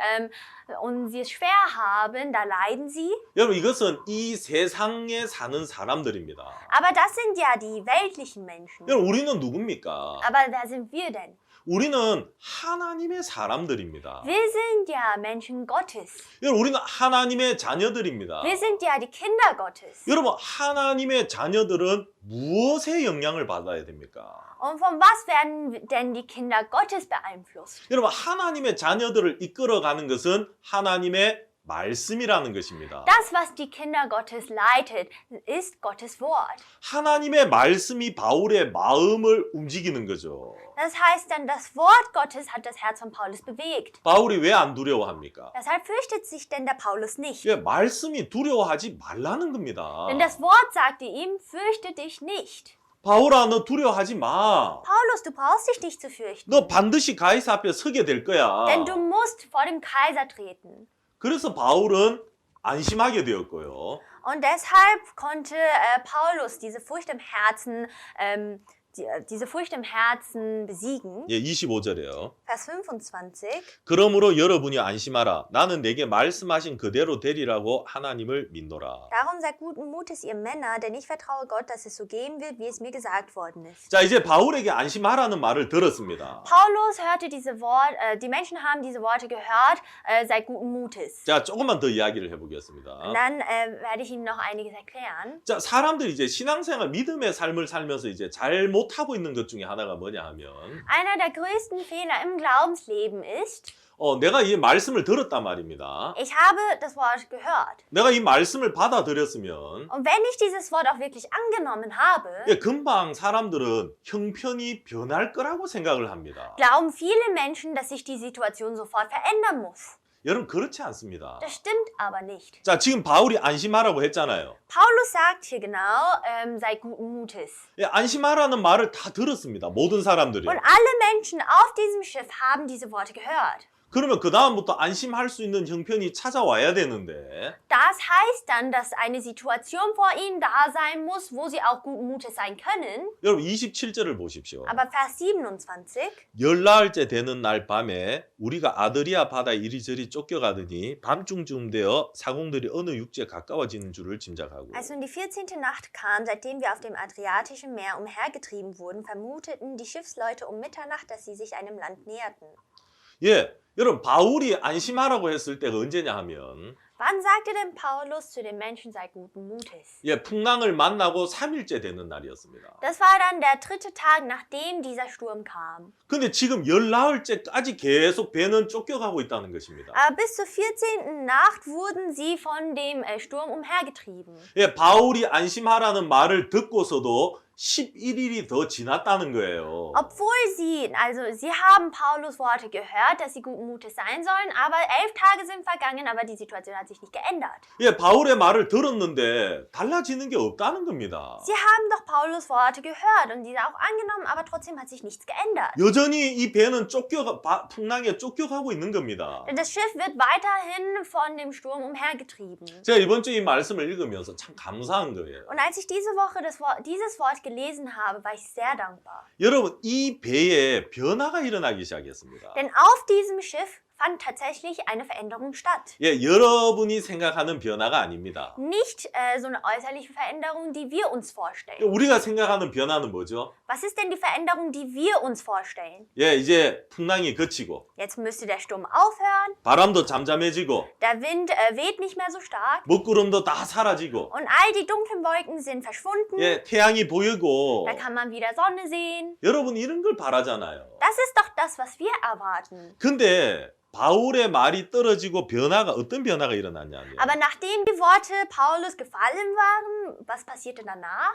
es schwer haben, da leiden sie. 여러분 이것은 이 세상에 사는 사람들입니다. Aber das sind ja die weltlichen Menschen. 여러분 우리는 누굽니까? Aber wer sind wir denn? 우리는 하나님의 사람들입니다. Wir sind ja Menschen Gottes. 여러분 우리는 하나님의 자녀들입니다. Wir sind ja die Kinder Gottes. 여러분 하나님의 자녀들은 무엇에 영향을 받아야 됩니까? Und von was werden denn die Kinder Gottes beeinflusst? 여러분 하나님의 자녀들을 이끌어가는 것은 하나님의 말씀이라는 것입니다. Das, was die Kinder Gottes leitet, ist Gottes Wort. 하나님의 말씀이 바울의 마음을 움직이는 거죠. Das heißt dann, das Wort Gottes hat das Herz von Paulus bewegt. 바울이 왜 안 두려워합니까? Weshalb fürchtet sich denn der Paulus nicht? 예, 말씀이 두려워하지 말라는 겁니다. Denn das Wort sagte ihm, fürchte dich nicht. 바울아 너 두려워하지 마. Paulus, du brauchst dich nicht zu fürchten. 너 반드시 가이사 앞에 서게 될 거야. Denn du musst vor dem Kaiser treten. 그래서 바울은 안심하게 되었고요. Und deshalb konnte Paulus diese Furcht im Herzen, besiegen. 예, 25절에요. Vers 25. 그러므로 여러분이 안심하라. 나는 내게 말씀하신 그대로 되리라고 하나님을 믿노라. Darum seid guten Mutes, ihr Männer, denn ich vertraue Gott, dass es so gehen wird, wie es mir gesagt worden ist. 자, 이제 바울에게 안심하라는 말을 들었습니다. Paulus hörte die Menschen haben diese Worte gehört, seid guten Mutes. 자, 조금만 더 이야기를 해보겠습니다. Und dann werde ich Ihnen noch einiges erklären. 자, 사람들이 이제 신앙생활, 믿음의 삶을 살면서 이제 잘 못하고 있는 것 중에 하나가 뭐냐 하면 Einer der größten Fehler im Glaubensleben ist, 내가 이 말씀을 들었단 말입니다. ich habe das Wort gehört. 내가 이 말씀을 받아들였으면 Und wenn ich dieses Wort auch wirklich angenommen habe, 예, 금방 사람들은 형편이 변할 거라고 생각을 합니다. glauben viele Menschen, dass sich die Situation sofort verändern muss. 여러분 그렇지 않습니다. Das stimmt aber nicht. 자, 지금 바울이 안심하라고 했잖아요. Paulus sagt hier genau, seid guten Mutes. 예, 안심하라는 말을 다 들었습니다. 모든 사람들이. Und alle Menschen auf diesem Schiff haben diese Worte gehört. 그러면 그 다음부터 안심할 수 있는 형편이 찾아와야 되는데 Das heißt dann, dass eine Situation vor ihnen da sein muss, wo sie auch guten Mutes sein können. 여러분 27절을 보십시오. Aber Vers 27, 열나흘째 되는 날 밤에 우리가 아드리아 바다 이리저리 쫓겨가더니 밤중쯤 되어 사공들이 어느 육지에 가까워지는 줄을 짐작하고 als nun die 14. Nacht kam, seitdem wir auf dem Adriatischen Meer umhergetrieben wurden, vermuteten die Schiffsleute um Mitternacht, dass sie sich einem Land näherten. 예, 여러분 바울이 안심하라고 했을 때가 언제냐 하면 Wann sagte denn Paulus zu den Menschen, sei guten Mutes? 예, 풍랑을 만나고 3일째 되는 날이었습니다. Das war dann der 3. Tag, nachdem dieser Sturm kam. 근데 지금 열나흘째까지 계속 배는 쫓겨가고 있다는 것입니다. Aber bis zur 14. Nacht wurden sie von dem Sturm umhergetrieben. 예, 바울이 안심하라는 말을 듣고서도 11일이 더 지났다는 거예요. Obwohl sie haben Paulus Worte gehört, dass sie guten Mutes sein sollen, aber 11 Tage sind vergangen, aber die Situation hat sich nicht geändert. 예, 바울의 말을 들었는데 달라지는 게 없다는 겁니다. Sie haben doch Paulus Worte gehört und diese auch angenommen, aber trotzdem hat sich nichts geändert. 여전히 이 배는 풍랑에 쫓겨가고 있는 겁니다. Denn das Schiff wird weiterhin von dem Sturm umhergetrieben. 제가 이번 주에 이 말씀을 읽으면서 참 감사한 거예요. Und als ich diese Woche dieses Wort gelesen habe, war ich sehr dankbar. 여러분, 이 배에 변화가 일어나기 시작했습니다. Denn auf diesem Schiff fand tatsächlich eine Veränderung statt. 예, 여러분이 생각하는 변화가 아닙니다. Nicht so eine äußerliche Veränderung, die wir uns vorstellen. 우리가 생각하는 변화는 뭐죠? Was ist denn die Veränderung, die wir uns vorstellen? 예, 이제 풍랑이 그치고 Jetzt müsste der Sturm aufhören, 바람도 잠잠해지고 der Wind weht nicht mehr so stark 먹구름도 다 사라지고 und all die dunklen Wolken sind verschwunden. 예, 태양이 보이고 Da kann man wieder Sonne sehen. 여러분 이런 걸 바라잖아요. Das ist doch das, was wir erwarten. 근데 바울의 말이 떨어지고 어떤 변화가 일어났냐면 Aber nachdem die Worte Paulus gefallen waren, was passierte danach?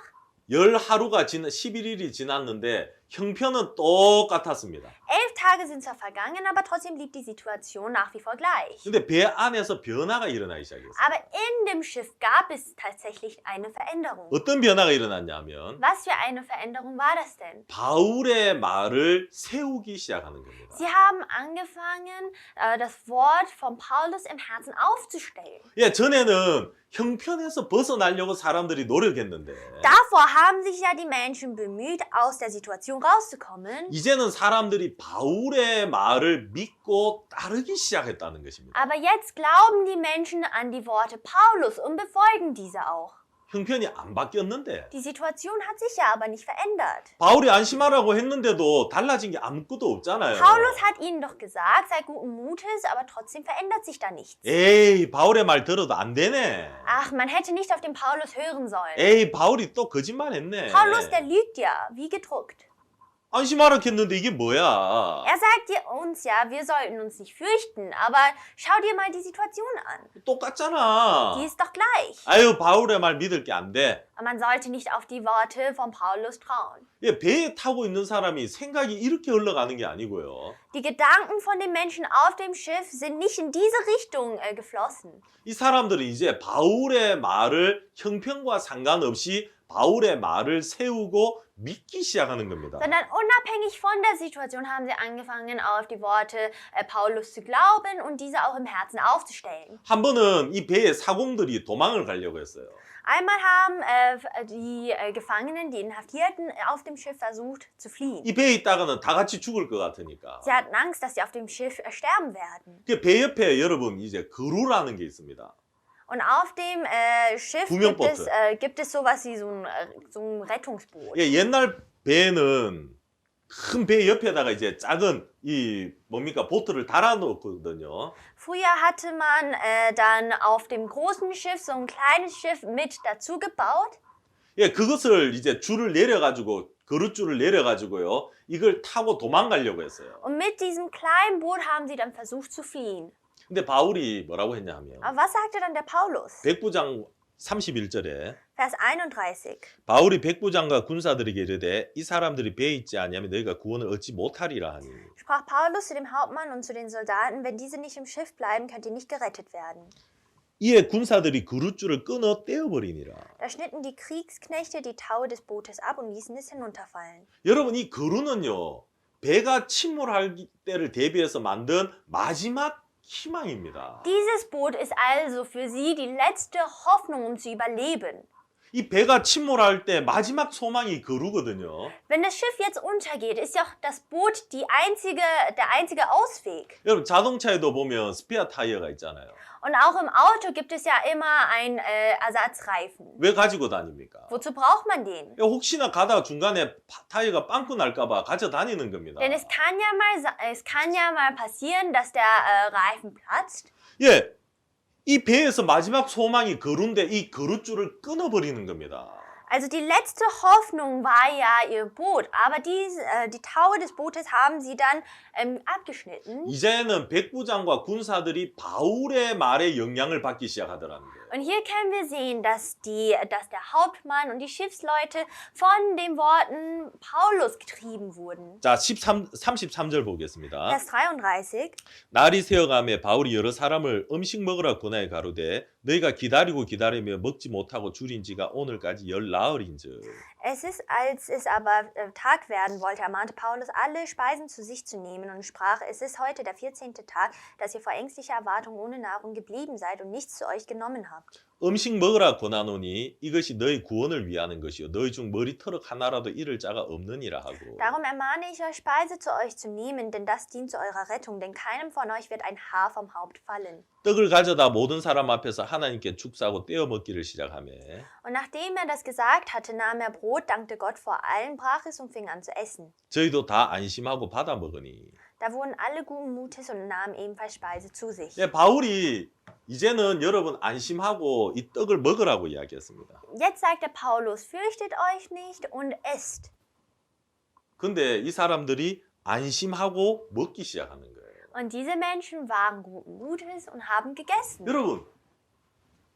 10하루가 11일이 지났는데 형편은 똑같았습니다. 11 Tage sind zwar vergangen, aber trotzdem blieb die Situation nach wie vor gleich. 근데 배 안에서 변화가 일어나기 시작했어요. Aber in dem Schiff gab es tatsächlich eine Veränderung. 어떤 변화가 일어났냐면 Was für eine Veränderung war das denn? 바울의 말을 세우기 시작하는 겁니다. Sie haben angefangen, das Wort von Paulus im Herzen aufzustellen. 예, 전에는 형편에서 벗어나려고 사람들이 노력했는데 Davor haben sich ja die Menschen bemüht, aus der Situation rauszukommen. 이제는 사람들이 바울의 말을 믿고 따르기 시작했다는 것입니다. Aber jetzt glauben die Menschen an die Worte Paulus und befolgen diese auch. 형편이 안 바뀌었는데 Die Situation hat sich ja aber nicht verändert. 바울이 안심하라고 했는데도 달라진 게 아무것도 없잖아요. Paulus hat ihnen doch gesagt, sei guten Mutes, aber trotzdem verändert sich da nichts. 에이, 바울의 말 들어도 안 되네. Ach, man hätte nicht auf den Paulus hören sollen. 에이, 바울이 또 거짓말했네. Paulus, der lügt ja, wie gedruckt. 안심하라 했는데 이게 뭐야? Er sagt dir uns ja, wir sollten uns nicht fürchten, aber schau dir mal die Situation an. 똑같잖아. Die ist doch gleich. 아유, 바울의 말 믿을 게 안 돼. Und man sollte nicht auf die Worte von Paulus trauen. 예, 배에 타고 있는 사람이 생각이 이렇게 흘러가는 게 아니고요. Die Gedanken von den Menschen auf dem Schiff sind nicht in diese Richtung geflossen. 이 사람들은 이제 바울의 말을 형편과 상관없이 바울의 말을 세우고 믿기 시작하는 겁니다. Sondern unabhängig von der Situation haben sie angefangen, auf die Worte Paulus zu glauben und diese auch im Herzen aufzustellen. 한 번은 이 배의 사공들이 도망을 가려고 했어요. Einmal haben die Gefangenen, die Inhaftierten auf dem Schiff versucht zu fliehen. 이 배에 있다가는 다 같이 죽을 것 같으니까. Sie hatten Angst, dass sie auf dem Schiff sterben werden. 그 배 옆에 여러분 이제 그루라는 게 있습니다. Und auf dem Schiff gibt es sowas wie so ein Rettungsboot. 예, 옛날 배는 큰 배 옆에다가 이제 작은 이 뭡니까 보트를 달아놓거든요. Früher hatte man dann auf dem großen Schiff so ein kleines Schiff mit dazu gebaut. 예, 그것을 이제 줄을 내려가지고 그릇줄을 내려가지고요. 이걸 타고 도망가려고 했어요. Und mit diesem kleinen Boot haben sie dann versucht zu fliehen. 근데 바울이 뭐라고 했냐 하면 Aber was sagte dann der Paulus? 백부장 31절에 Vers 31. 바울이 백부장과 군사들에게 이르되 이 사람들이 배에 있지 아니하면 너희가 구원을 얻지 못하리라 하니 Sprach Paulus zu dem Hauptmann und zu den Soldaten, wenn diese nicht im Schiff bleiben, könnt ihr nicht gerettet werden. 이에 군사들이 그릇줄을 끊어 떼어버리니라. Da schnitten die Kriegsknechte die Taue des Bootes ab und ließen es hinunterfallen. 여러분 이 그루는요 배가 침몰할 때를 대비해서 만든 마지막 희망입니다. Dieses Boot ist also für sie die letzte Hoffnung, um zu überleben. 이 배가 침몰할 때 마지막 소망이 그루거든요. Wenn das Schiff jetzt untergeht, ist ja auch das Boot der einzige Ausweg. 여러분 자동차에도 보면 스페어 타이어가 있잖아요. Und auch im Auto gibt es ja immer einen Ersatzreifen. 왜 가지고 다닙니까? Wozu braucht man den? 혹시나 가다가 중간에 타이어가 빵꾸 날까봐 가져 다니는 겁니다. Denn es kann ja mal passieren, dass der Reifen platzt. 예, 이 배에서 마지막 소망이 그루인데 이 그룻줄을 끊어버리는 겁니다. Also die letzte Hoffnung war ja ihr Boot, aber die Taue des Bootes haben sie dann abgeschnitten. 이제는 백부장과 군사들이 바울의 말에 영향을 받기 시작하더라는 거예요. Und hier können wir sehen, dass der Hauptmann und die Schiffsleute von den Worten Paulus getrieben wurden. 자, 33절 보겠습니다. Vers 33. 날이 새어가며 바울이 여러 사람을 음식 먹으라 권하여 가로되 너희가 기다리며 먹지 못하고 줄인 지가 오늘까지 10나흘인즉. Als es aber Tag werden wollte, ermahnte Paulus, alle Speisen zu sich zu nehmen und sprach, es ist heute der 14. Tag, dass ihr vor ängstlicher Erwartung ohne Nahrung geblieben seid und nichts zu euch genommen habt. 음식 먹으라 권하노니 이것이 너희 구원을 위하는 것이요 너희 중 머리털럭 하나라도 잃을 자가 없느니라 하고. Darum ermahne ich euch, Speise zu euch zu nehmen, denn das dient zu eurer Rettung, denn keinem von euch wird ein Haar vom Haupt fallen. 떡을 가져다 모든 사람 앞에서 하나님께 축사하고 떼어 먹기를 시작하며. Und nachdem das gesagt hatte, nahm Brot, dankte Gott vor allen, brach es und fing an zu essen. 저희도 다 안심하고 받아 먹으니. Da wurden alle guten Mutes und nahmen ebenfalls Speise zu sich. 예, 바울이 이제는 여러분 안심하고 이 떡을 먹으라고 이야기했습니다. Jetzt sagt der Paulus, fürchtet euch nicht und esst. 근데 이 사람들이 안심하고 먹기 시작하는 거예요. Und diese Menschen waren guten Mutes und haben gegessen. 여러분,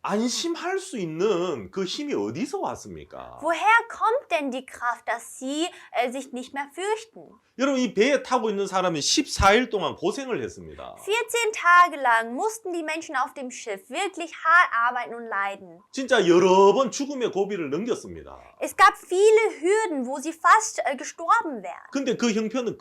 안심할 수 있는 그 힘이 어디서 왔습니까? Woher kommt denn die Kraft, dass sie sich nicht mehr fürchten? 여러분 이 배에 타고 있는 사람이 14일 동안 고생을 했습니다. 14 Tage lang mussten die Menschen auf dem Schiff wirklich hart arbeiten und leiden. 진짜 여러 번 죽음의 고비를 넘겼습니다. Es gab viele Hürden, wo sie fast gestorben wären. 근데 그 형편은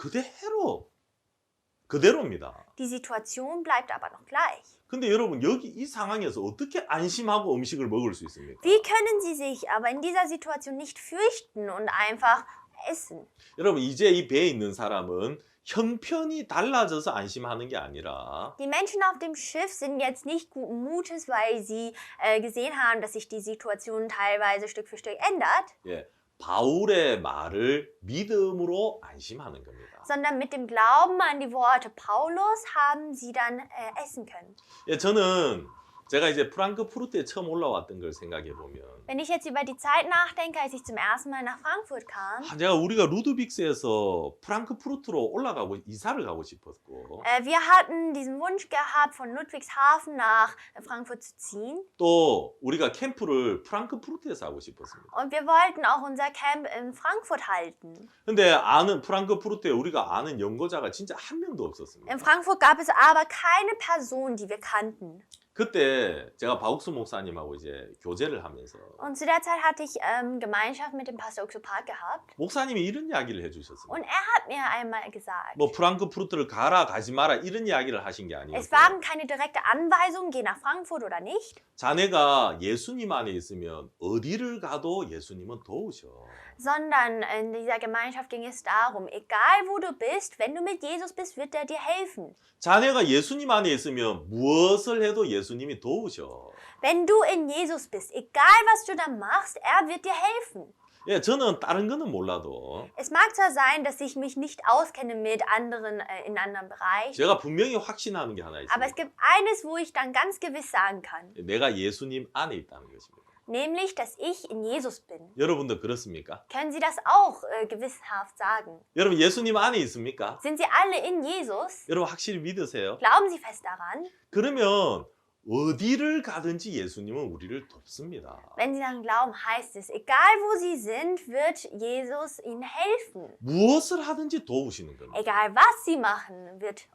그대로입니다. Die Situation bleibt aber noch gleich. 근데 여러분 여기 이 상황에서 어떻게 안심하고 음식을 먹을 수 있습니까? Wie können sie sich aber in dieser Situation nicht fürchten und einfach essen? 여러분 이제 이 배에 있는 사람은 형편이 달라져서 안심하는 게 아니라 Die Menschen auf dem Schiff sind jetzt nicht guten Mutes, weil sie gesehen haben, dass sich die Situation teilweise Stück für Stück ändert, 예, 바울의 말을 믿음으로 안심하는 겁니다. sondern mit dem Glauben an die Worte Paulus haben sie dann essen können. 예, 저는 제가 이제 프랑크푸르트에 처음 올라왔던 걸 생각해 보면 Wenn ich jetzt über die Zeit nachdenke, als ich zum ersten Mal nach Frankfurt kam, 우리가 루드빅스에서 프랑크푸르트로 올라가고 이사를 가고 싶었고 wir hatten diesen Wunsch gehabt, von Ludwigshafen nach Frankfurt zu ziehen. 또 우리가 캠프를 프랑크푸르트에서 하고 싶었습니다. Und wir wollten auch unser Camp in Frankfurt halten. 근데 프랑크푸르트에 우리가 아는 연고자가 진짜 한 명도 없었습니다. In Frankfurt gab es aber keine Person, die wir kannten. 그때 제가 바욱수 목사님하고 이제 교제를 하면서 Und zu der Zeit hatte ich Gemeinschaft mit dem Pastor Oxopat gehabt. 목사님이 이런 이야기를 해주셨습니다. Und er hat mir einmal gesagt, 뭐 프랑크푸르트를 가라 가지 마라 이런 이야기를 하신 게 es 아니었어요. waren keine direkte Anweisungen, geh nach Frankfurt oder nicht, 자네가 예수님 안에 있으면 어디를 가도 예수님은 도우셔. sondern in dieser Gemeinschaft ging es darum, egal wo du bist, wenn du mit Jesus bist, wird er dir helfen. 자네가 예수님 안에 있으면 무엇을 해도 예수님이 도우셔. Wenn du in Jesus bist, egal was du dann machst, er wird dir helfen. 예, 저는 다른 거는 몰라도 Es mag zwar sein, dass ich mich nicht auskenne mit anderen in anderen Bereichen, 제가 분명히 확신하는 게 하나 aber es 있습니다. gibt eines, wo ich dann ganz gewiss sagen kann, 내가 예수님 안에 있다는 것입니다. nämlich, dass ich in Jesus bin. 여러분도 그렇습니까? Können Sie das auch gewissenhaft sagen? 여러분 예수님 안에 있습니까? Sind Sie alle in Jesus? 여러분 확실히 믿으세요? Glauben Sie fest daran? 그러면 어디를 가든지 예수님은 우리를 돕습니다. Wenn Sie daran glauben, heißt es, egal wo Sie sind, wird Jesus Ihnen helfen. 무엇을 하든지 도우시는 겁니다. Egal was Sie machen, wird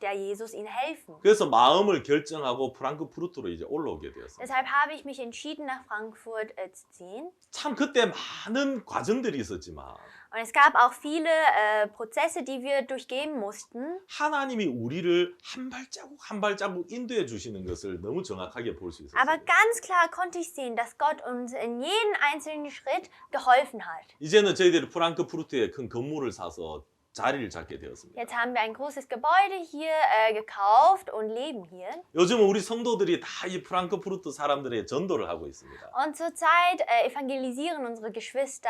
der Jesus Ihnen helfen. 그래서 마음을 결정하고 프랑크푸르트로 이제 올라오게 되었습니다. Deshalb habe ich mich entschieden, nach Frankfurt zu ziehen. 참 그때 많은 과정들이 있었지만 Und es gab auch viele Prozesse, die wir durchgehen mussten. 하나님이 우리를 한 발자국 한 발자국 인도해 주시는 것을 너무 정확하게 볼 수 있었어요. Aber ganz klar konnte ich sehen, dass Gott uns in jedem einzelnen Schritt geholfen hat. 이제는 저희들이 프랑크푸르트에 큰 건물을 사서 자리를 잡게 되었습니다. Jetzt haben wir ein großes Gebäude hier gekauft und leben hier. 요즘은 우리 성도들이 다 이 프랑크푸르트 사람들의 전도를 하고 있습니다. Und zurzeit evangelisieren unsere Geschwister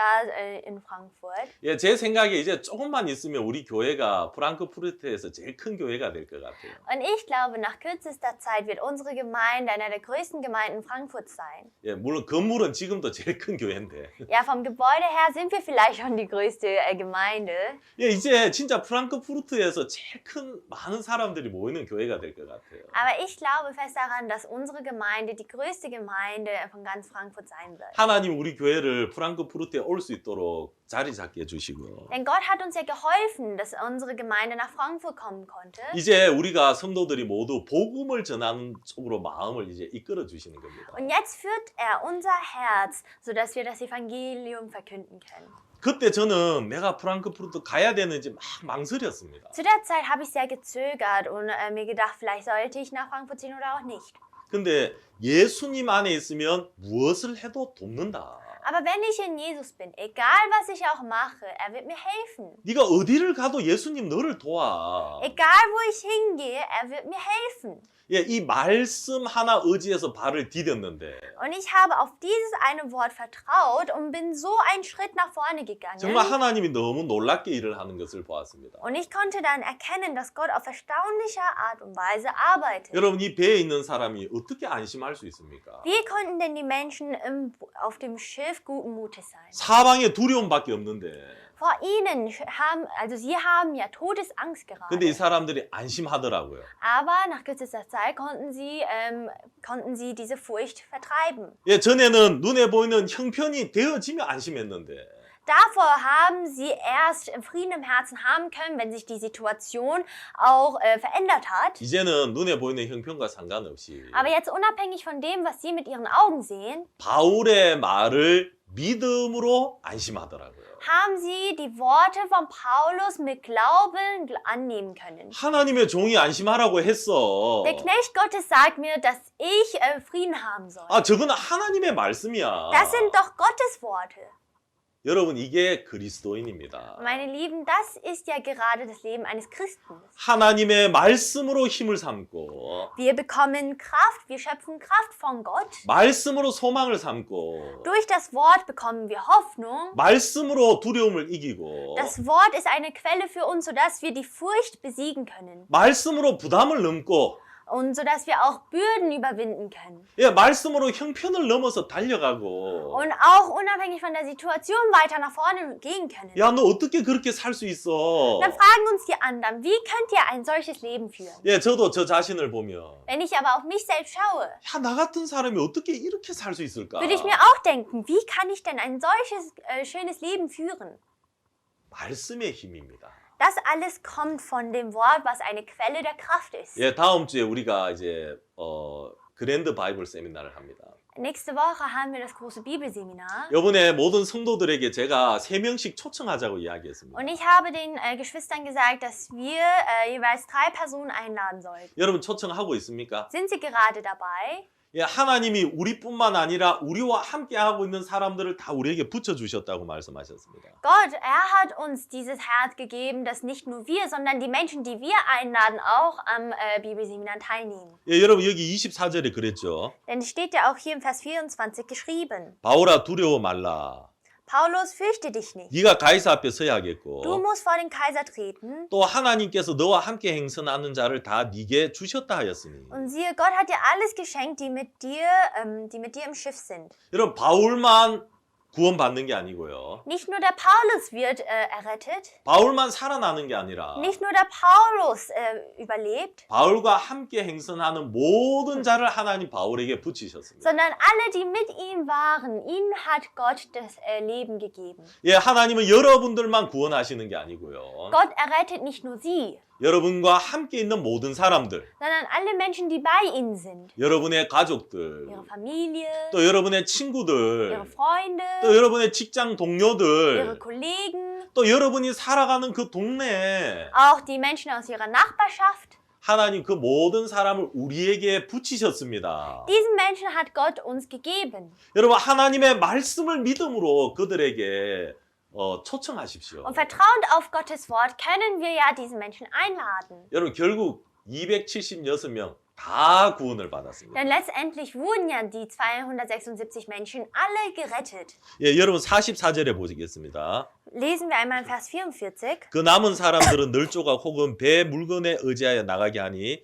in Frankfurt. 예, 제 생각에 이제 조금만 있으면 우리 교회가 프랑크푸르트에서 제일 큰 교회가 될 것 같아요. Und ich glaube, nach kürzester Zeit wird unsere Gemeinde einer der größten Gemeinden Frankfurts sein. 예, 물론 건물은 지금도 제일 큰 교회인데. Ja, vom Gebäude her sind wir vielleicht schon die größte Gemeinde. 예, 이제 진짜 프랑크푸르트에서 제일 큰 많은 사람들이 모이는 교회가 될 것 같아요. Aber ich glaube fest daran, dass unsere Gemeinde die größte Gemeinde von ganz Frankfurt sein wird. 하나님 우리 교회를 프랑크푸르트에 올 수 있도록 자리 잡게 해주시고 Denn Gott hat uns ja geholfen, dass unsere Gemeinde nach Frankfurt kommen konnte. 이제 우리가 성도들이 모두 복음을 전하는 쪽으로 마음을 이제 이끌어 주시는 겁니다. Und jetzt führt er unser Herz, sodass wir das Evangelium verkünden können. 그때 저는 내가 프랑크푸르트 가야 되는지 막 망설였습니다. Zu der Zeit habe ich sehr gezögert und mir gedacht, vielleicht sollte ich nach Frankfurt ziehen oder auch nicht. 근데 예수님 안에 있으면 무엇을 해도 돕는다. Aber wenn ich in Jesus bin, egal was ich auch mache, er wird mir helfen. 네가 어디를 가도 예수님 너를 도와. Egal wo ich hingehe, er wird mir helfen. 예, 이 말씀 하나 의지해서 발을 디뎠는데 Und ich habe auf dieses eine Wort vertraut und bin so einen Schritt nach vorne gegangen. 정말 하나님이 너무 놀랍게 일을 하는 것을 보았습니다. Und ich konnte dann erkennen, dass Gott auf erstaunliche Art und Weise arbeitet. 여러분 이 배에 있는 사람이 어떻게 안심할 수 있습니까? Wie konnten denn die Menschen auf dem Schiff Schiff guten Mutes sein. 사방에 두려움밖에 없는데. Vor ihnen sie haben ja Todesangst 근데 이 gerade. 사람들이 안심하더라고요. Aber nach kürzester Zeit konnten sie diese Furcht vertreiben. 예, 전에는 눈에 보이는 형편이 되어지면 안심했는데. Davor haben sie erst Frieden im Herzen haben können, wenn sich die Situation auch verändert hat. 이제는 눈에 보이는 형편과 상관없이 Aber jetzt unabhängig von dem, was sie mit ihren Augen sehen, 바울의 말을 믿음으로 안심하더라고요. haben sie die Worte von Paulus mit Glauben annehmen können. 하나님의 종이 안심하라고 했어. Der Knecht Gottes sagt mir, dass ich Frieden haben soll. 아, 저건 하나님의 말씀이야. Das sind doch Gottes Worte. 여러분, 이게 그리스도인입니다. Meine Lieben, das ist ja gerade das Leben eines Christen. 하나님의 말씀으로 힘을 삼고 Wir bekommen Kraft, wir schöpfen Kraft von Gott. 말씀으로 소망을 삼고 Durch das Wort bekommen wir Hoffnung. 말씀으로 두려움을 이기고 Das Wort ist eine Quelle für uns, sodass wir die Furcht besiegen können 말씀으로 부담을 넘고 und sodass wir auch Bürden überwinden können. 예, 말씀으로 형편을 넘어서 달려가고 Und auch unabhängig von der Situation weiter nach vorne gehen können. 야, 너 어떻게 그렇게 살 수 있어? Dann fragen uns die anderen, wie könnt ihr ein solches Leben führen? 예, 저도 저 자신을 보면 Wenn ich aber auf mich selbst schaue, 야, 나 같은 사람이 어떻게 이렇게 살 수 있을까? würde ich mir auch denken, wie kann ich denn ein solches schönes Leben führen? 말씀의 힘입니다. Das alles kommt von dem Wort, was eine Quelle der Kraft ist. 예, 다음 주에 우리가 이제 그랜드 바이블 세미나를 합니다. Nächste Woche haben wir das große Bibelseminar. 이번에 모든 성도들에게 제가 3명씩 초청하자고 이야기했습니다. Und ich habe den Geschwistern gesagt, dass wir jeweils 3 Personen einladen sollten. 여러분 초청하고 있습니까? Sind sie gerade dabei? 예, 하나님이 우리뿐만 아니라 우리와 함께 하고 있는 사람들을 다 우리에게 붙여주셨다고 말씀하셨습니다. Gott, hat uns dieses Herz gegeben, dass nicht nur wir, sondern die Menschen, die wir einladen, auch am Bibelseminar teilnehmen. 예, 여러분 여기 24절에 그랬죠. Denn es steht ja auch hier im Vers 24 geschrieben. 바울아 두려워 말라. Paulus, fürchte dich nicht. 네가 가이사 앞에 Du 서야겠고 musst vor den Kaiser treten. 또 하나님께서 너와 함께 행선하는 자를 다 네게 주셨다 하였으니. Und siehe, Gott hat dir alles geschenkt, die mit dir im Schiff sind. 여러분 바울만 구원받는 게 아니고요. Nicht nur der Paulus wird errettet, 바울만 살아나는 게 아니라 nicht nur der Paulus überlebt, 바울과 함께 행선하는 모든 자를 하나님 바울에게 붙이셨습니다. sondern alle, die mit ihm waren, ihnen hat Gott das Leben gegeben. 예, 하나님은 여러분들만 구원하시는 게 아니고요. Gott errettet nicht nur sie, 여러분과 함께 있는 모든 사람들, sondern alle Menschen, die bei ihnen sind. 여러분의 가족들, Ihre Familie, 또 여러분의 ihre 친구들, Freunde, 또 여러분의 직장 ihre 동료들, Kollegen, 또 여러분이 살아가는 그 동네에 auch die Menschen aus ihrer Nachbarschaft. 하나님 그 모든 사람을 우리에게 붙이셨습니다. Diesen Menschen hat Gott uns gegeben. 여러분 하나님의 말씀을 믿음으로 그들에게 초청하십시오. Und vertrauend auf Gottes Wort können wir ja diesen Menschen einladen. 여러분 결국 276명 다 구원을 받았습니다. Denn letztendlich wurden ja die 276 Menschen alle gerettet. 예, 여러분 44절에 보시겠습니다. Lesen wir einmal in Vers 44. 그 남은 사람들은 널조각 혹은 배 물건에 의지하여 나가게 하니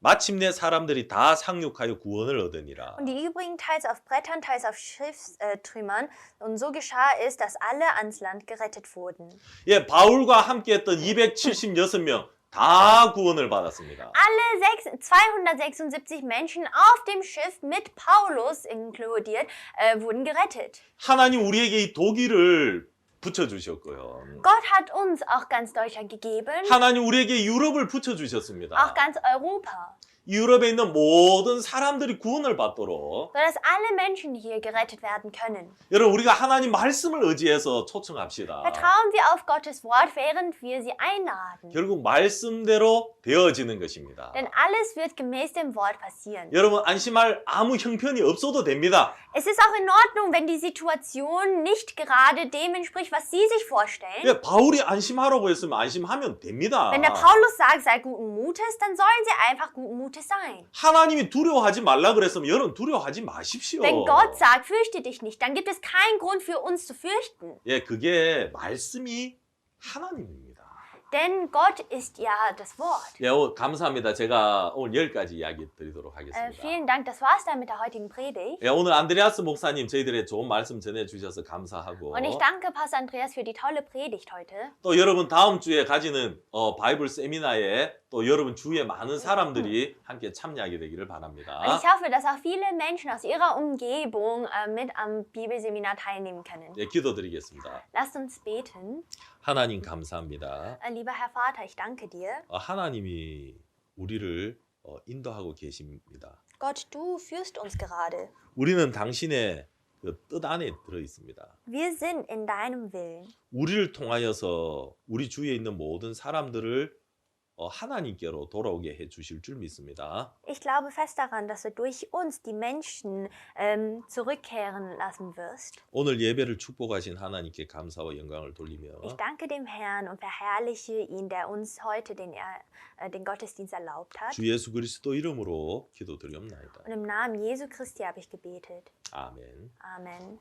마침내 사람들이 다 상륙하여 구원을 얻으니라. Und die übrigen teils auf Brettern, teils auf Schiffstrümmern. Und so geschah es, dass alle ans Land gerettet wurden. 예, 바울과 함께했던 276명 다 구원을 받았습니다. Alle 276 Menschen auf dem Schiff mit Paulus inkludiert wurden gerettet. 하나님 우리에게 이 독일을 붙여주셨고요. Gott hat uns auch ganz Deutschland gegeben, 하나님 우리에게 유럽을 붙여주셨습니다. auch ganz Europa, 유럽에 있는 모든 사람들이 구원을 받도록 sodass alle Menschen hier gerettet werden können. 여러분 우리가 하나님 말씀을 의지해서 초청합시다. Vertrauen wir auf Gottes Wort, während wir sie einladen. 결국 말씀대로 되어지는 것입니다. Denn alles wird gemäß dem Wort passieren. 여러분 안심할 아무 형편이 없어도 됩니다. Es ist auch in Ordnung, wenn die Situation nicht gerade dem entspricht, was Sie sich vorstellen. 예, 바울이 안심하라고 했으면 안심하면 됩니다. Wenn der Paulus sagt, sei guten Mutes, dann sollen Sie einfach guten Mutes sein. 하나님이 두려워하지 말라 그랬으면 여러분 두려워하지 마십시오. Wenn Gott sagt, fürchte dich nicht, dann gibt es keinen Grund für uns zu fürchten. 예, 그게 말씀이 하나님입니다. Denn Gott ist ja das Wort. 예, 감사합니다. 제가 오늘 여기까지 이야기 드리도록 하겠습니다. Vielen Dank, das war's dann mit der heutigen Predigt. 예, 오늘 안드레아스 목사님 저희들의 좋은 말씀 전해주셔서 감사하고 Und ich danke Pastor Andreas für die tolle Predigt heute. 또 여러분 다음 주에 가지는 바이블 세미나에 또 여러분 주위에 많은 사람들이 함께 참여하게 되기를 Und 바랍니다. ich hoffe, dass auch viele Menschen aus ihrer Umgebung mit am Bibelseminar teilnehmen können. 예, 기도드리겠습니다. Lasst uns beten. 하나님 감사합니다. Lieber Herr Vater, ich danke dir. 하나님이 우리를 인도하고 계십니다. Gott, du führst uns gerade. 우리는 당신의 그 뜻 안에 들어 있습니다. Wir sind in deinem Willen. 우리를 통하여서 우리 주위에 있는 모든 사람들을 하나님께로 돌아오게 해 주실 줄 믿습니다. Ich glaube fest daran, dass du durch uns die Menschen zurückkehren lassen wirst. 오늘 예배를 축복하신 하나님께 감사와 영광을 돌리며 Ich danke dem Herrn und verherrliche ihn, der uns heute den Gottesdienst erlaubt hat. 주 예수 그리스도 이름으로 기도드리옵나이다. Und im Namen Jesu Christi habe ich gebetet. 아멘. Amen.